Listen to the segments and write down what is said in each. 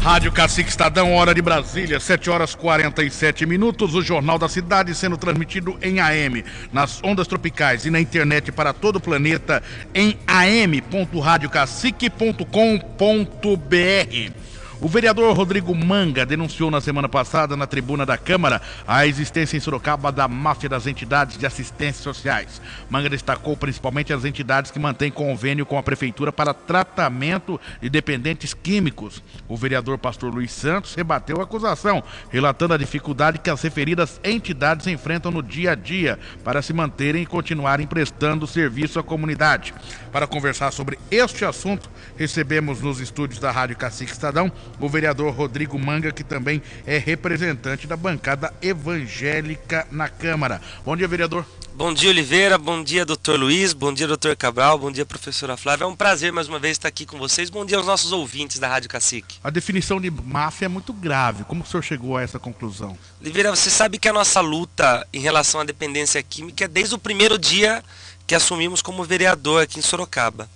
Rádio Cacique Estadão, hora de Brasília, 7 horas 47 minutos. O Jornal da Cidade sendo transmitido em AM, nas ondas tropicais e na internet para todo o planeta em am.radiocacique.com.br. O vereador Rodrigo Manga denunciou na semana passada na tribuna da Câmara a existência em Sorocaba da máfia das entidades de assistência sociais. Manga destacou principalmente as entidades que mantêm convênio com a Prefeitura para tratamento de dependentes químicos. O vereador Pastor Luiz Santos rebateu a acusação, relatando a dificuldade que as referidas entidades enfrentam no dia a dia para se manterem e continuarem prestando serviço à comunidade. Para conversar sobre este assunto, recebemos nos estúdios da Rádio Cacique Estadão o vereador Rodrigo Manga, que também é representante da bancada evangélica na Câmara. Bom dia, vereador. Bom dia, Oliveira. Bom dia, doutor Luiz. Bom dia, doutor Cabral. Bom dia, professora Flávia. É um prazer mais uma vez estar aqui com vocês. Bom dia aos nossos ouvintes da Rádio Cacique. A definição de máfia é muito grave. Como o senhor chegou a essa conclusão? Oliveira, você sabe que a nossa luta em relação à dependência química é desde o primeiro dia que assumimos como vereador aqui em Sorocaba.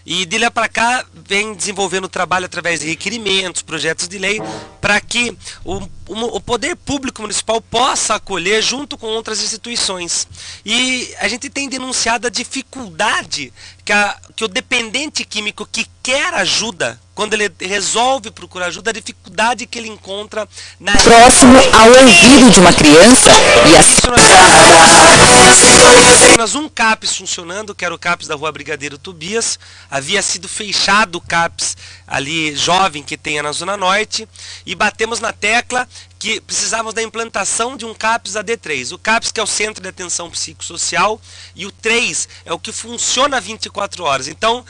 E de lá para cá vem desenvolvendo trabalho através de requerimentos, projetos de lei, para que o poder público municipal possa acolher junto com outras instituições. E a gente tem denunciado a dificuldade que o dependente químico que quer ajuda, quando ele resolve procurar ajuda, a dificuldade que ele encontra na... Próximo ao ouvido de uma criança e apenas um CAPS funcionando, que era o CAPS da Rua Brigadeiro Tobias. Havia sido fechado o CAPS ali jovem que tem na Zona Norte, e batemos na tecla que precisávamos da implantação de um CAPS AD3. O CAPS, que é o Centro de Atenção Psicossocial, e o 3 é o que funciona 24 horas. Então,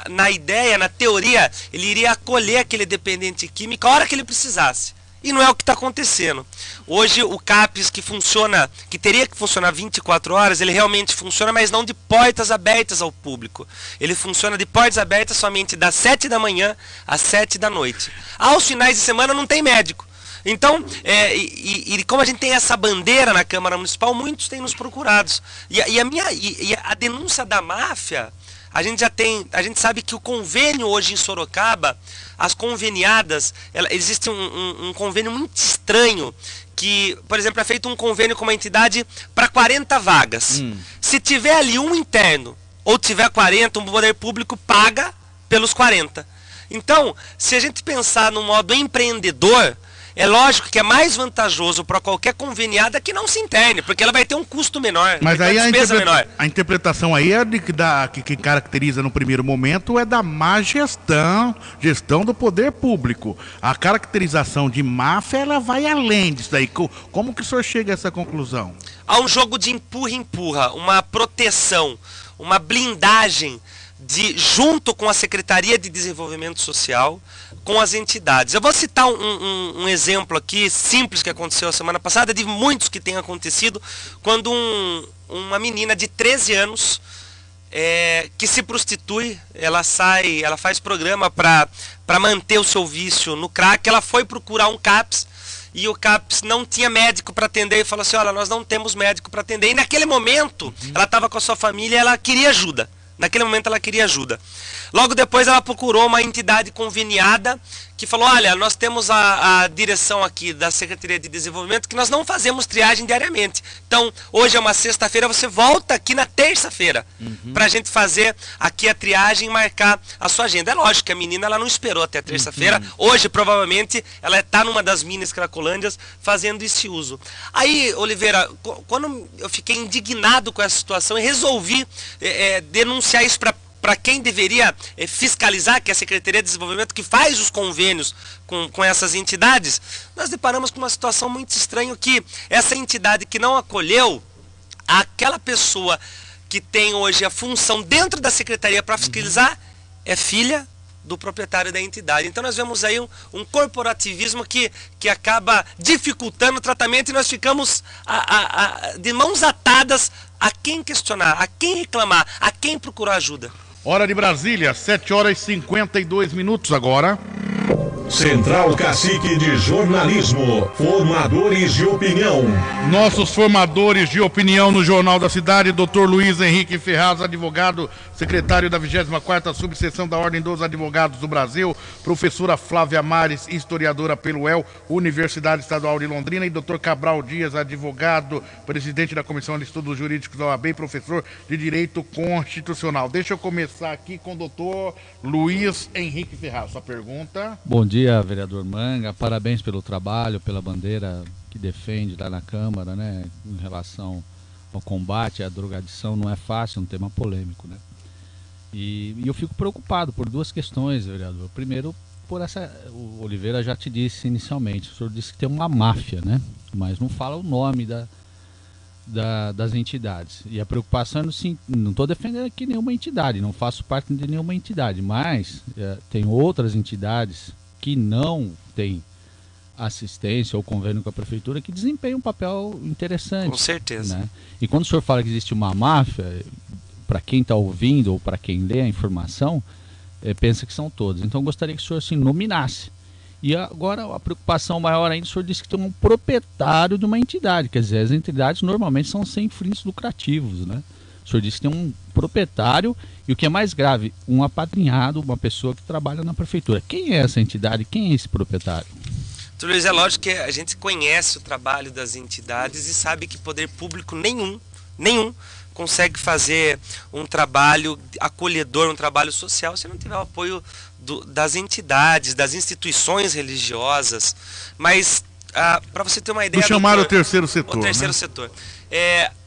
na ideia, na teoria, ele iria acolher aquele dependente químico a hora que ele precisasse. E não é o que está acontecendo. Hoje o CAPS que funciona, que teria que funcionar 24 horas, ele realmente funciona, mas não de portas abertas ao público. Ele funciona de portas abertas somente das 7 da manhã às 7 da noite. Aos finais de semana não tem médico. Então, como a gente tem essa bandeira na Câmara Municipal, muitos têm nos procurados. E a denúncia da máfia, a gente sabe que o convênio hoje em Sorocaba, as conveniadas, existe um convênio muito estranho, que, por exemplo, é feito um convênio com uma entidade para 40 vagas. Se tiver ali um interno, ou tiver 40, o poder público paga pelos 40. Então, se a gente pensar no modo empreendedor, é lógico que é mais vantajoso para qualquer conveniada que não se interne, porque ela vai ter um custo menor, mas aí uma despesa menor. A interpretação aí é que caracteriza no primeiro momento é da má gestão do poder público. A caracterização de máfia, ela vai além disso daí. Como que o senhor chega a essa conclusão? Há um jogo de empurra-empurra, uma proteção, uma blindagem junto com a Secretaria de Desenvolvimento Social, com as entidades. Eu vou citar um exemplo aqui, simples, que aconteceu a semana passada, de muitos que têm acontecido, quando uma menina de 13 anos, que se prostitui, ela faz programa para manter o seu vício no crack, ela foi procurar um CAPS, e o CAPS não tinha médico para atender, e falou assim, olha, nós não temos médico para atender. E naquele momento, ela estava com a sua família e ela queria ajuda. Naquele momento ela queria ajuda. Logo depois ela procurou uma entidade conveniada que falou, olha, nós temos a direção aqui da Secretaria de Desenvolvimento que nós não fazemos triagem diariamente. Então, hoje é uma sexta-feira, você volta aqui na terça-feira para a gente fazer aqui a triagem e marcar a sua agenda. É lógico que a menina ela não esperou até a terça-feira. Hoje, provavelmente, ela está numa das minis Cracolândias fazendo esse uso. Aí, Oliveira, quando eu fiquei indignado com essa situação e resolvi denunciar isso para quem deveria fiscalizar, que é a Secretaria de Desenvolvimento, que faz os convênios com essas entidades, nós deparamos com uma situação muito estranha, que essa entidade que não acolheu aquela pessoa que tem hoje a função dentro da Secretaria para fiscalizar, é filha do proprietário da entidade. Então nós vemos aí um corporativismo que acaba dificultando o tratamento, e nós ficamos de mãos atadas a quem questionar, a quem reclamar, a quem procurar ajuda. Hora de Brasília, 7 horas e 52 minutos agora. Central Cacique de Jornalismo, formadores de opinião. Nossos formadores de opinião no Jornal da Cidade, Dr. Luiz Henrique Ferraz, advogado, secretário da 24ª Subseção da Ordem dos Advogados do Brasil, professora Flávia Mares, historiadora pelo UEL, Universidade Estadual de Londrina, e Dr. Cabral Dias, advogado, presidente da Comissão de Estudos Jurídicos da OAB e professor de Direito Constitucional. Deixa eu começar aqui com o Dr. Luiz Henrique Ferraz. Sua pergunta. Bom dia, vereador Manga. Parabéns pelo trabalho, pela bandeira que defende lá na Câmara, né? Em relação ao combate à drogadição, não é fácil, é um tema polêmico, né? E eu fico preocupado por duas questões, vereador. Primeiro, por essa, o Oliveira já te disse inicialmente, o senhor disse que tem uma máfia, né? Mas não fala o nome das entidades. E a preocupação, sim, não estou defendendo aqui nenhuma entidade, não faço parte de nenhuma entidade, mas tem outras entidades que não têm assistência ou convênio com a prefeitura que desempenham um papel interessante. Com certeza. Né? E quando o senhor fala que existe uma máfia, para quem está ouvindo ou para quem lê a informação, pensa que são todos. Então eu gostaria que o senhor se nominasse. E agora a preocupação maior ainda, o senhor disse que tem um proprietário de uma entidade, quer dizer, as entidades normalmente são sem fins lucrativos, né? O senhor disse que tem um proprietário e o que é mais grave, um apadrinhado, uma pessoa que trabalha na prefeitura. Quem é essa entidade? Quem é esse proprietário? Luiz, é lógico que a gente conhece o trabalho das entidades e sabe que poder público nenhum consegue fazer um trabalho acolhedor, um trabalho social, se não tiver o apoio das entidades, das instituições religiosas. Mas, para você ter uma ideia... Do chamar o terceiro setor. O terceiro né? setor.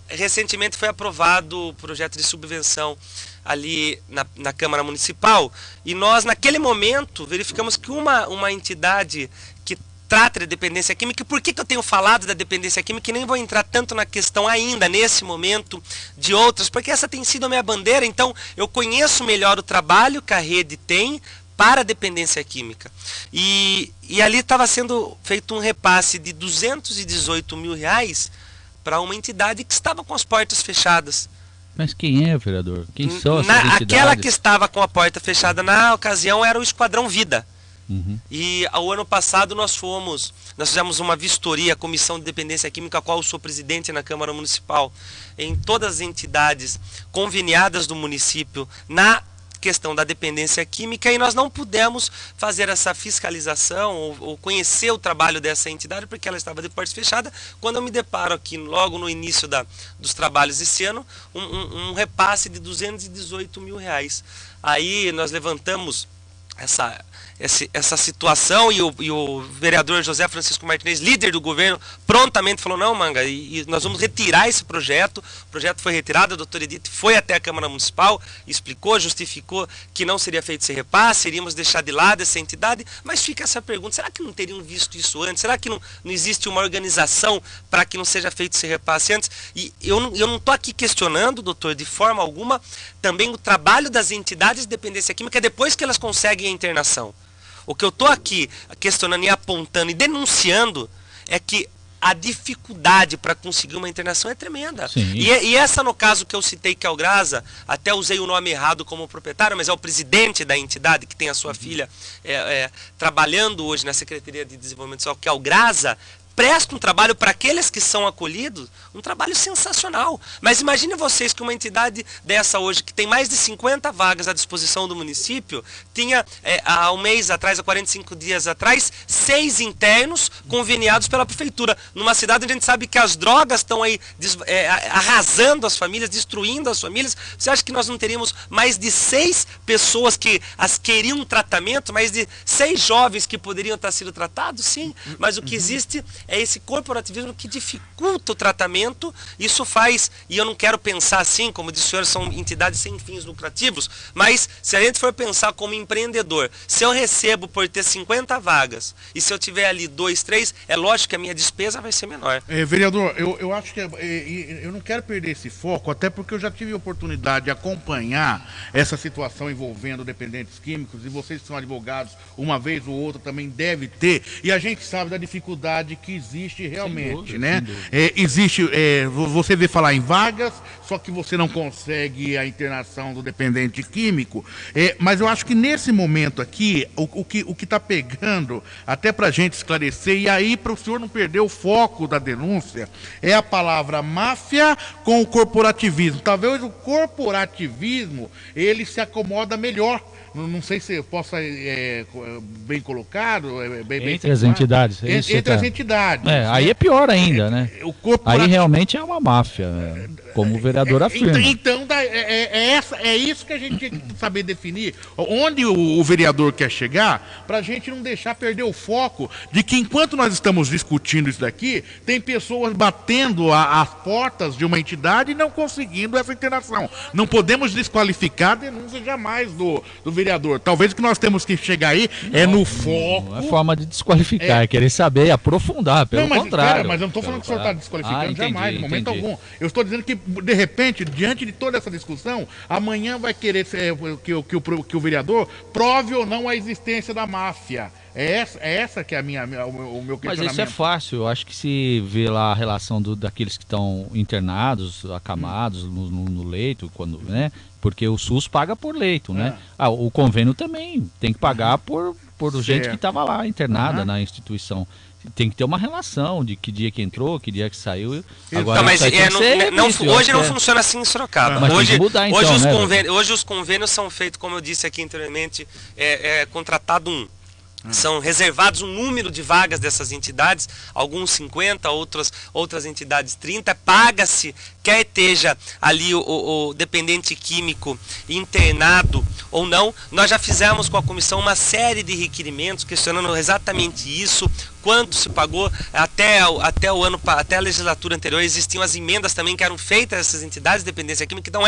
Recentemente foi aprovado o projeto de subvenção ali na Câmara Municipal e nós, naquele momento, verificamos que uma entidade que trata de dependência química. Por que eu tenho falado da dependência química e nem vou entrar tanto na questão ainda, nesse momento, de outras? Porque essa tem sido a minha bandeira, então eu conheço melhor o trabalho que a rede tem para a dependência química. E ali estava sendo feito um repasse de R$218 mil para uma entidade que estava com as portas fechadas. Mas quem é, vereador? Quem são essas entidades? Aquela que estava com a porta fechada na ocasião era o Esquadrão Vida. Uhum. E ao ano passado nós fizemos uma vistoria, a Comissão de Dependência Química, a qual eu sou presidente na Câmara Municipal, em todas as entidades conveniadas do município na questão da dependência química, e nós não pudemos fazer essa fiscalização ou conhecer o trabalho dessa entidade porque ela estava de portas fechadas. Quando eu me deparo aqui logo no início dos trabalhos esse ano, um repasse de R$218 mil. Aí nós levantamos essa situação e o vereador José Francisco Martinez, líder do governo, prontamente falou: não, Manga, e nós vamos retirar esse projeto. O projeto foi retirado, a doutora Edith foi até a Câmara Municipal, explicou, justificou que não seria feito esse repasse, iríamos deixar de lado essa entidade, mas fica essa pergunta: será que não teriam visto isso antes? Será que não existe uma organização para que não seja feito esse repasse antes? E eu não estou aqui questionando, doutor, de forma alguma, também o trabalho das entidades de dependência química depois que elas conseguem a internação. O que eu estou aqui questionando e apontando e denunciando é que a dificuldade para conseguir uma internação é tremenda. E essa, no caso que eu citei, que é o Grasa, até usei o nome errado como proprietário, mas é o presidente da entidade, que tem a sua filha trabalhando hoje na Secretaria de Desenvolvimento Social, que é o Grasa, presta um trabalho para aqueles que são acolhidos, um trabalho sensacional. Mas imagine vocês que uma entidade dessa hoje, que tem mais de 50 vagas à disposição do município, tinha há um mês atrás, há 45 dias atrás, 6 internos conveniados pela prefeitura. Numa cidade onde a gente sabe que as drogas estão aí arrasando as famílias, destruindo as famílias. Você acha que nós não teríamos mais de 6 pessoas que queriam um tratamento, mais de 6 jovens que poderiam estar sendo tratados? Sim, mas o que existe é esse corporativismo que dificulta o tratamento. Isso faz, e eu não quero pensar assim, como disse o senhor, são entidades sem fins lucrativos, mas se a gente for pensar como empreendedor, se eu recebo por ter 50 vagas, e se eu tiver ali 2, 3, é lógico que a minha despesa vai ser menor. Vereador, eu acho que eu não quero perder esse foco, até porque eu já tive a oportunidade de acompanhar essa situação envolvendo dependentes químicos, e vocês que são advogados, uma vez ou outra também deve ter, e a gente sabe da dificuldade que existe realmente, dúvida, né? sem dúvida. Existe, você vê falar em vagas, só que você não consegue a internação do dependente químico. Mas eu acho que nesse momento aqui, o que está pegando, até para a gente esclarecer, e aí para o senhor não perder o foco da denúncia, é a palavra máfia com o corporativismo. Talvez o corporativismo, ele se acomoda melhor. Não sei se possa bem colocado. Entre as entidades. Entre as entidades. Aí é pior ainda, né? Aí realmente é uma máfia, como o vereador afirma. Então, é isso que a gente tem que saber definir. Onde o vereador quer chegar, para a gente não deixar perder o foco de que enquanto nós estamos discutindo isso daqui, tem pessoas batendo as portas de uma entidade e não conseguindo essa interação. Não podemos desqualificar a denúncia jamais do vereador. Talvez o que nós temos que chegar aí no foco. Não é forma de desqualificar, é querer saber, aprofundar, pelo contrário. Mas eu não estou falando que o senhor está desqualificando jamais, no momento algum. Eu estou dizendo que, de repente, diante de toda essa discussão, amanhã vai querer que o vereador prove ou não a existência da máfia. É essa que é o meu questionamento. Mas isso é fácil, eu acho que se vê lá a relação daqueles que estão internados, acamados no leito, né? Porque o SUS paga por leito, né? O convênio também tem que pagar por gente que estava lá internada na instituição. Tem que ter uma relação de que dia que entrou, que dia que saiu. Agora, mas hoje não funciona assim em Sorocaba. Mas hoje, mudar, então, hoje os convênios são feitos, como eu disse aqui anteriormente, contratado são reservados um número de vagas dessas entidades, alguns 50, outras entidades 30, paga-se, quer esteja ali o dependente químico internado ou não. Nós já fizemos com a comissão uma série de requerimentos questionando exatamente isso, quanto se pagou até a legislatura anterior. Existiam as emendas também que eram feitas a essas entidades de dependência química, que não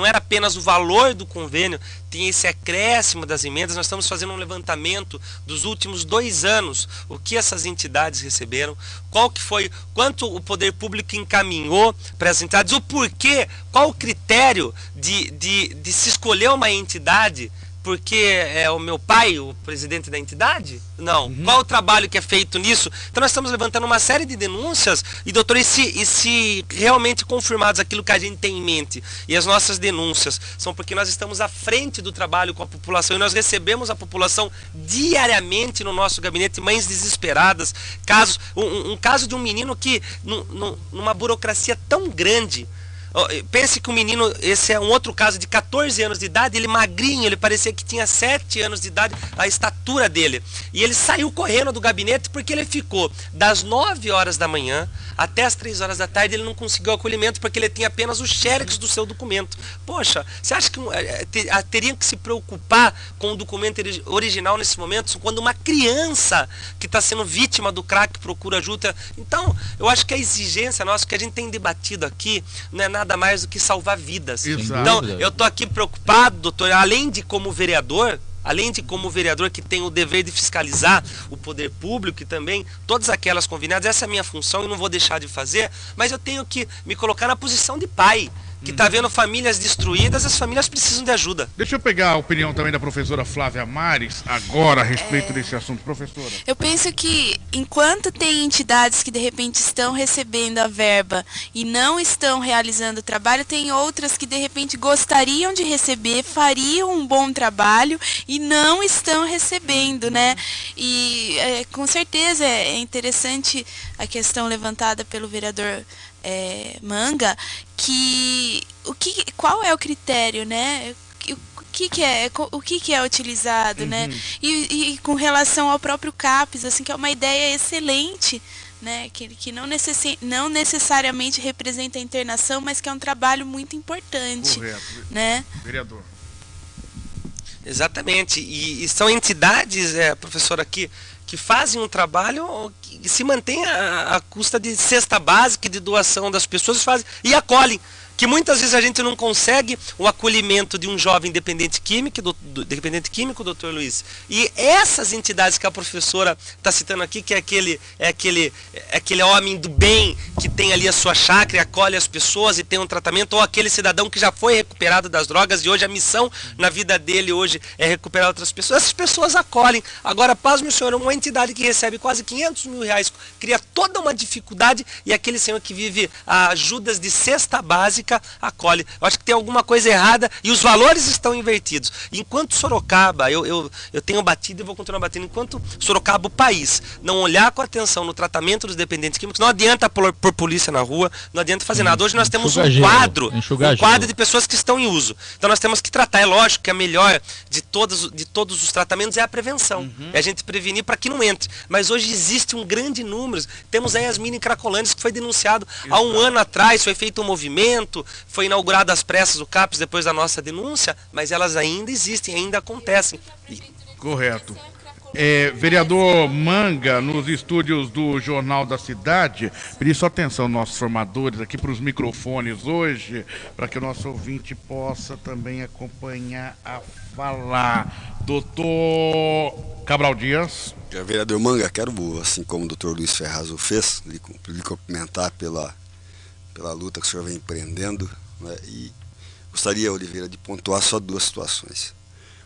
era apenas o valor do convênio, tinha esse acréscimo das emendas. Nós estamos fazendo um levantamento dos últimos 2 anos, o que essas entidades receberam, quanto o poder público encaminhou para as entidades, o porquê, qual o critério de se escolher uma entidade porque é o meu pai o presidente da entidade? Não. Qual o trabalho que é feito nisso? Então nós estamos levantando uma série de denúncias e, doutor, e se realmente confirmados aquilo que a gente tem em mente, e as nossas denúncias são porque nós estamos à frente do trabalho com a população e nós recebemos a população diariamente no nosso gabinete, mães desesperadas, um caso de um menino que numa burocracia tão grande. Pense que o menino, esse é um outro caso de 14 anos de idade, ele magrinho, ele parecia que tinha 7 anos de idade, a estatura dele. E ele saiu correndo do gabinete porque ele ficou das 9 horas da manhã até as 3 horas da tarde, ele não conseguiu acolhimento porque ele tinha apenas o xerox do seu documento. Poxa, você acha que teriam que se preocupar com o documento original nesse momento, quando uma criança que está sendo vítima do crack procura ajuda? Então, eu acho que a exigência nossa, que a gente tem debatido aqui, não é nada mais do que salvar vidas. Exato. Então, eu estou aqui preocupado, doutor, além de como vereador que tem o dever de fiscalizar o poder público e também todas aquelas conveniadas, essa é a minha função e não vou deixar de fazer, mas eu tenho que me colocar na posição de pai, que está vendo famílias destruídas, as famílias precisam de ajuda. Deixa eu pegar a opinião também da professora Flávia Mares, agora a respeito desse assunto. Professora. Eu penso que enquanto tem entidades que de repente estão recebendo a verba e não estão realizando o trabalho, tem outras que de repente gostariam de receber, fariam um bom trabalho e não estão recebendo, né? E com certeza é interessante a questão levantada pelo vereador Manga, qual é o critério, né? O que é utilizado, né? E com relação ao próprio CAPES, assim, que é uma ideia excelente, né? Que não necessariamente representa a internação, mas que é um trabalho muito importante. Correto. Né? Vereador. Exatamente. E são entidades, professora, que fazem um trabalho que se mantém à custa de cesta básica, de doação das pessoas, e acolhem. que muitas vezes a gente não consegue o acolhimento de um jovem dependente químico, doutor Luiz. E essas entidades que a professora está citando aqui, que é aquele homem do bem que tem ali a sua chácara e acolhe as pessoas e tem um tratamento, ou aquele cidadão que já foi recuperado das drogas e hoje a missão na vida dele hoje é recuperar outras pessoas. Essas pessoas acolhem. Agora, pasme o senhor, uma entidade que recebe quase 500 mil reais, cria toda uma dificuldade e aquele senhor que vive ajudas de cesta básica acolhe. Eu acho que tem alguma coisa errada e os valores estão invertidos. Enquanto Sorocaba, eu tenho batido e vou continuar batendo, enquanto Sorocaba, o país, não olhar com atenção no tratamento dos dependentes químicos, não adianta pôr polícia na rua, não adianta fazer nada. Hoje nós temos um quadro de pessoas que estão em uso. Então nós temos que tratar. É lógico que a melhor de todos os tratamentos é a prevenção. É a gente prevenir para que não entre. Mas hoje existe um grande número. Temos aí as mini cracolândias que foi denunciado há um ano atrás, foi feito um movimento, foi inaugurado às pressas o CAPS depois da nossa denúncia, mas elas ainda existem, ainda acontecem. Correto. Vereador Manga, nos estúdios do Jornal da Cidade, pedir sua atenção, nossos formadores, aqui para os microfones hoje, para que o nosso ouvinte possa também acompanhar a falar. Doutor Cabral Dias. Vereador Manga, quero, assim como o doutor Luiz Ferraz o fez, lhe cumprimentar pela luta que o senhor vem empreendendo, né? E gostaria, Oliveira, de pontuar só duas situações.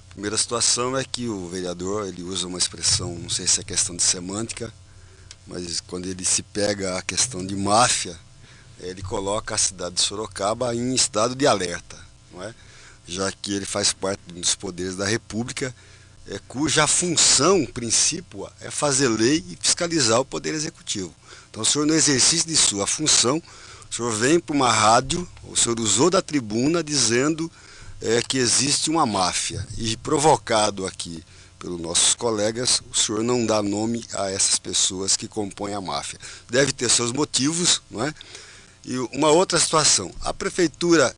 A primeira situação é que o vereador, ele usa uma expressão, não sei se é questão de semântica, mas quando ele se pega a questão de máfia, ele coloca a cidade de Sorocaba em estado de alerta, não é? Já que ele faz parte dos poderes da República, cuja função, princípio, é fazer lei e fiscalizar o Poder Executivo. Então, o senhor, no exercício de sua função, o senhor vem para uma rádio, o senhor usou da tribuna dizendo que existe uma máfia. E provocado aqui pelos nossos colegas, o senhor não dá nome a essas pessoas que compõem a máfia. Deve ter seus motivos, não é? E uma outra situação, a Prefeitura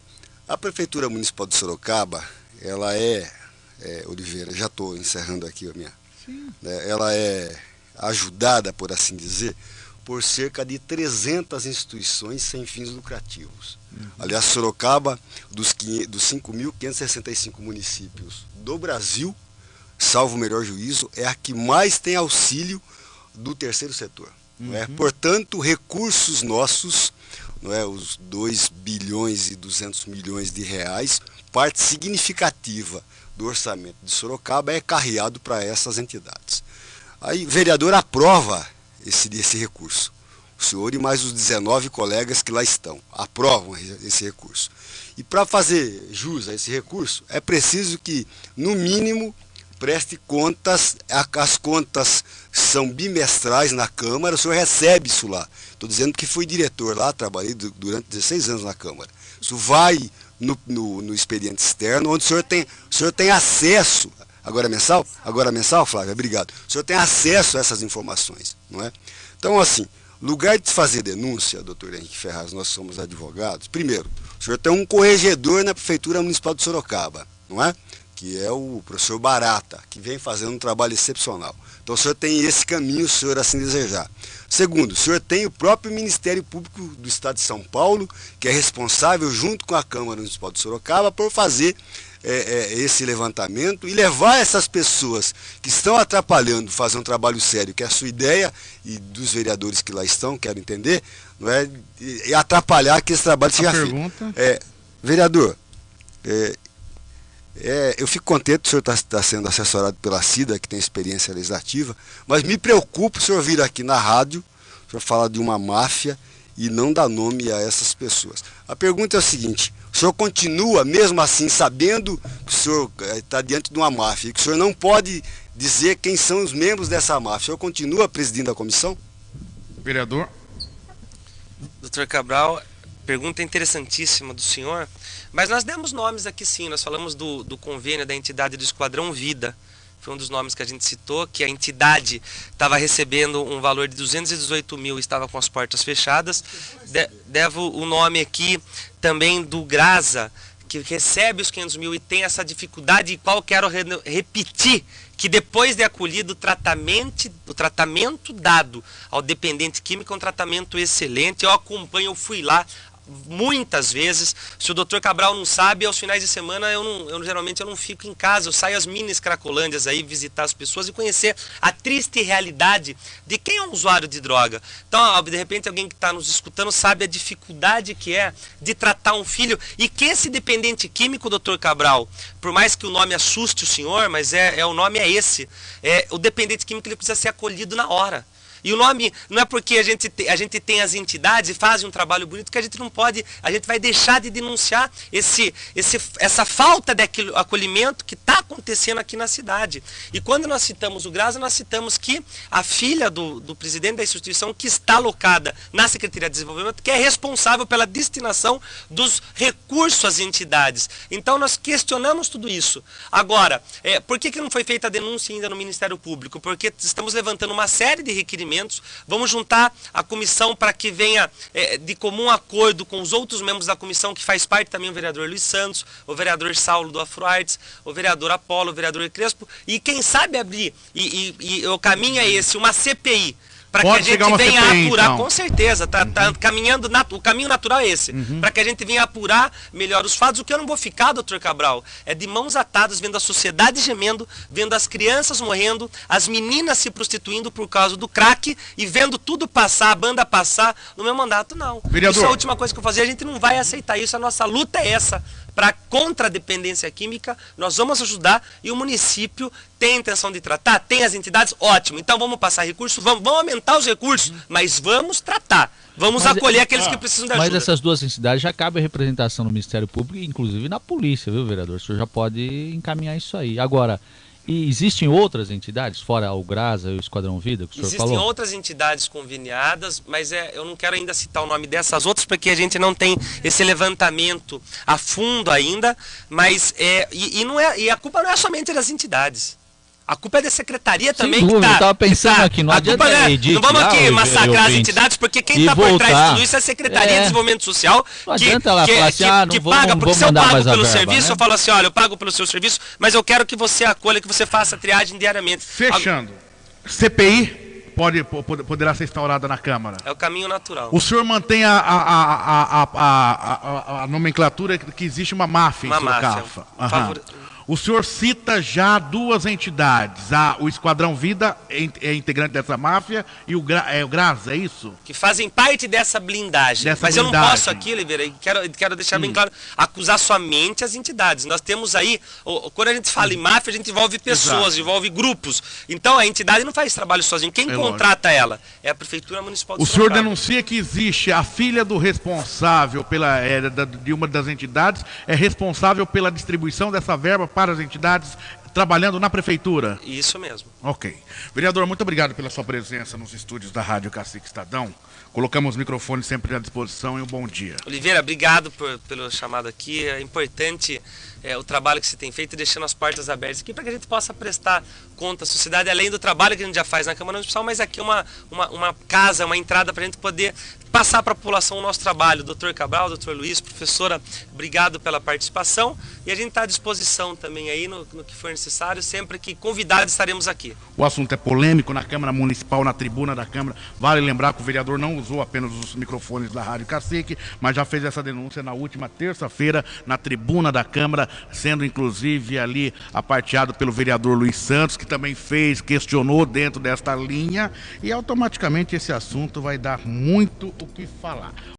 Municipal de Sorocaba, ela Oliveira, já estou encerrando aqui a minha, ela é ajudada, por assim dizer, por cerca de 300 instituições sem fins lucrativos. Aliás, Sorocaba, dos 5.565 municípios do Brasil, salvo o melhor juízo, é a que mais tem auxílio do terceiro setor. Não é? Portanto, recursos nossos, não é, os 2 bilhões e 200 milhões de reais, parte significativa do orçamento de Sorocaba é carreado para essas entidades. Aí o vereador aprova esse recurso. O senhor e mais os 19 colegas que lá estão aprovam esse recurso. E para fazer jus a esse recurso, é preciso que, no mínimo, preste contas. As contas são bimestrais na Câmara, o senhor recebe isso lá. Estou dizendo que fui diretor lá, trabalhei durante 16 anos na Câmara. Isso vai no expediente externo, onde o senhor tem acesso. Agora é mensal? Agora é mensal, Flávia? Obrigado. O senhor tem acesso a essas informações, não é? Então, assim, lugar de fazer denúncia, doutor Henrique Ferraz, nós somos advogados. Primeiro, o senhor tem um corregedor na Prefeitura Municipal de Sorocaba, não é? Que é o professor Barata, que vem fazendo um trabalho excepcional. Então, o senhor tem esse caminho, se o senhor assim desejar. Segundo, o senhor tem o próprio Ministério Público do Estado de São Paulo, que é responsável, junto com a Câmara Municipal de Sorocaba, por fazer esse levantamento e levar essas pessoas que estão atrapalhando fazer um trabalho sério, que é a sua ideia e dos vereadores que lá estão, quero entender, não é? E atrapalhar que esse trabalho seja feito. Vereador, eu fico contente que o senhor está sendo assessorado pela CIDA, que tem experiência legislativa, mas me preocupa o senhor vir aqui na rádio, o senhor falar de uma máfia e não dar nome a essas pessoas. A pergunta é a seguinte: o senhor continua, mesmo assim, sabendo que o senhor está diante de uma máfia, e que o senhor não pode dizer quem são os membros dessa máfia, o senhor continua presidindo a comissão? Vereador. Doutor Cabral, pergunta interessantíssima do senhor, mas nós demos nomes aqui sim, nós falamos do convênio da entidade do Esquadrão Vida, foi um dos nomes que a gente citou, que a entidade estava recebendo um valor de 218 mil e estava com as portas fechadas. Devo o nome aqui também do Grasa, que recebe os 500 mil e tem essa dificuldade, e qual quero repetir, que depois de acolhido, o tratamento dado ao dependente químico é um tratamento excelente. Eu acompanho, eu fui lá, muitas vezes. Se o doutor Cabral não sabe, aos finais de semana geralmente eu não fico em casa, eu saio às minis Cracolândias aí, visitar as pessoas e conhecer a triste realidade de quem é um usuário de droga. Então, de repente, alguém que está nos escutando sabe a dificuldade que é de tratar um filho, e que esse dependente químico, doutor Cabral, por mais que o nome assuste o senhor, mas o nome é esse, o dependente químico, ele precisa ser acolhido na hora. E o nome, não é porque a gente tem as entidades e faz um trabalho bonito que a gente não pode, a gente vai deixar de denunciar essa falta de acolhimento que está acontecendo aqui na cidade. E quando nós citamos o Graça, nós citamos que a filha do presidente da instituição, que está alocada na Secretaria de Desenvolvimento, que é responsável pela destinação dos recursos às entidades. Então nós questionamos tudo isso. Agora, por que não foi feita a denúncia ainda no Ministério Público? Porque estamos levantando uma série de requerimentos. Vamos juntar a comissão para que venha de comum acordo com os outros membros da comissão, que faz parte também o vereador Luiz Santos, o vereador Saulo do Afroartes, o vereador Apolo, o vereador Crespo, e quem sabe abrir, e o caminho é esse, uma CPI, para que a gente venha apurar, então. Com certeza, tá caminhando, o caminho natural é esse, para que a gente venha apurar melhor os fatos. O que eu não vou ficar, doutor Cabral, é de mãos atadas, vendo a sociedade gemendo, vendo as crianças morrendo, as meninas se prostituindo por causa do crack, e vendo tudo passar, a banda passar, no meu mandato, não. Vereador. Isso é a última coisa que eu vou fazer, a gente não vai aceitar isso, a nossa luta é essa. Contra a dependência química, nós vamos ajudar, e o município tem a intenção de tratar, tem as entidades, ótimo. Então vamos passar recursos, vamos aumentar os recursos, mas vamos tratar. Vamos acolher aqueles que precisam de ajuda. Mas essas duas entidades já cabe a representação no Ministério Público, inclusive na polícia, viu, vereador? O senhor já pode encaminhar isso aí. Agora, e existem outras entidades, fora o Grasa e o Esquadrão Vida, que o senhor falou? Existem outras entidades conveniadas, mas eu não quero ainda citar o nome dessas outras, porque a gente não tem esse levantamento a fundo ainda, mas e a culpa não é somente das entidades. A culpa é da secretaria também. Sem dúvida, eu estava pensando aqui, não adianta não vamos aqui massacrar as entidades, porque quem está por trás de tudo isso é a Secretaria de Desenvolvimento Social, que paga, porque se eu pago pelo serviço, eu falo assim, olha, eu pago pelo seu serviço, mas eu quero que você acolha, que você faça a triagem diariamente. Fechando, CPI poderá ser instaurada na Câmara. É o caminho natural. O senhor mantém a nomenclatura que existe uma máfia em Sorocaba. O senhor cita já duas entidades, o Esquadrão Vida é integrante dessa máfia e o Graça, é isso? Que fazem parte dessa blindagem. Eu não posso aqui, Oliveira, quero deixar bem claro, acusar somente as entidades. Nós temos aí, quando a gente fala em máfia, a gente envolve pessoas, envolve grupos. Então a entidade não faz trabalho sozinho. Quem contrata ela é a Prefeitura Municipal de Sorocaba. O senhor denuncia que existe a filha do responsável de uma das entidades, é responsável pela distribuição dessa verba para as entidades, trabalhando na prefeitura. Isso mesmo. Ok. Vereador, muito obrigado pela sua presença nos estúdios da Rádio Cacique Estadão. Colocamos os microfones sempre à disposição e um bom dia. Oliveira, obrigado pelo chamado aqui. É importante o trabalho que você tem feito, deixando as portas abertas aqui para que a gente possa prestar conta à sociedade, além do trabalho que a gente já faz na Câmara Municipal, mas aqui uma casa, uma entrada para a gente poder passar para a população o nosso trabalho. Doutor Cabral, doutor Luiz, professora, obrigado pela participação, e a gente está à disposição também aí no que for necessário, sempre que convidados estaremos aqui. O assunto é polêmico na Câmara Municipal, na tribuna da Câmara. Vale lembrar que o vereador não usou apenas os microfones da Rádio Cacique, mas já fez essa denúncia na última terça-feira na tribuna da Câmara, sendo inclusive ali aparteado pelo vereador Luiz Santos, que também questionou dentro desta linha, e automaticamente esse assunto vai dar muito o que falar.